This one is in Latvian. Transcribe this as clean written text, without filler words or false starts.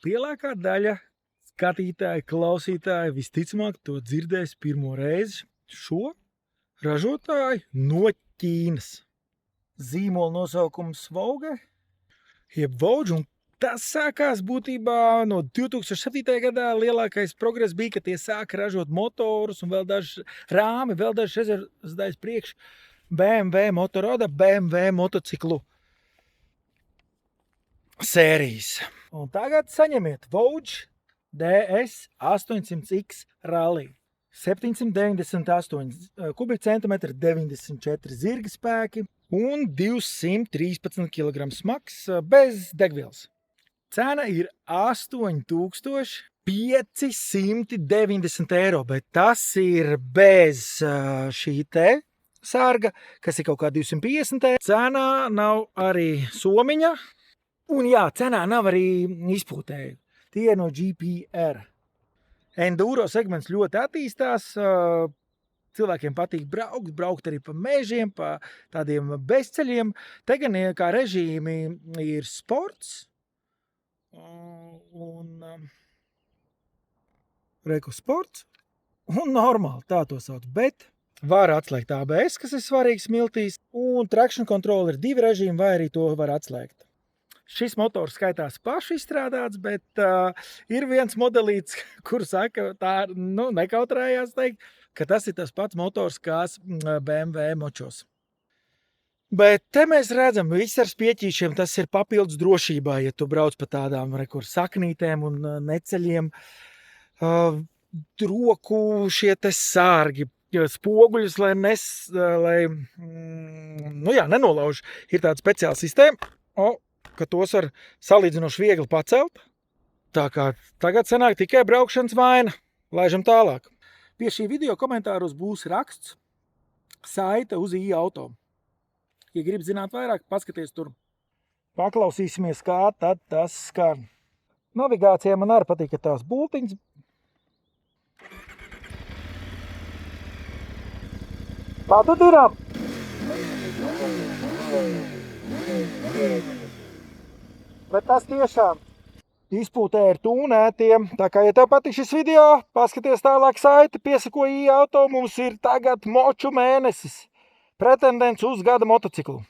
lielākā daļa skatītāji, klausītāji visticamāk to dzirdēs pirmo reizi. Šo ražotāju no Ķīnas. Zīmola nosaukums Vogue, jeb Vogue, un tas sākās būtībā no 2007. gadā. Lielākais progress bija, ka tie sāka ražot motorus un vēl daži rāmi, vēl daži rezervas priekš BMW Motorola, BMW motociklu sērijas. Un tagad saņemiet Vogue DS 800X Rally. 798 kubikcentimetri, 94 zirga spēki un 213 kg smags bez degvielas. Cena ir 8590 eiro, bet tas ir bez šī te sārga, kas ir kaut kā 250 eiro. Cenā nav arī somiņa, un jā, cenā nav arī izpūtēju. Tie no GPR. Enduro segments ļoti attīstās, cilvēkiem patīk braukt arī pa mežiem, pa tādiem bezceļiem. Te gan kā režīmi ir sports un sports un normāli, tā to sauc, bet var atslēgt ABS, kas ir svarīgs smiltīs, un traction control ir 2 režīmi, vai arī to var atslēgt. Šis motors skaitās paši izstrādāts, bet ir viens modelīts, kur saka, tā nekautrējās teikt, ka tas ir tas pats motors kā BMW močos. Bet te mēs redzam, viss ar spieķīšiem, tas ir papildus drošībā, ja tu brauc pa tādām saknītēm un neceļiem. Roku šie te sārgi, spoguļus, lai nenolauž. Ir tāda speciāla sistēma, ka tos var salīdzinoši viegli pacelt. Tā kā tagad sanāk tikai braukšanas vaina. Laižam tālāk. Pie šī video komentāros būs raksts saite uz i-auto. Ja grib zināt vairāk, paskaties tur. Paklausīsimies, kā tad tas skan. Navigācijā man arī patīk, ka tās bultiņas. Tā tad ir. Bet tas tiešām izpūtē ir tūnētiem. Tā kā, ja tev patīk šis video, paskaties tālāk saiti, piesako i-auto, mums ir tagad moču mēnesis. Pretendents uz gada motociklu.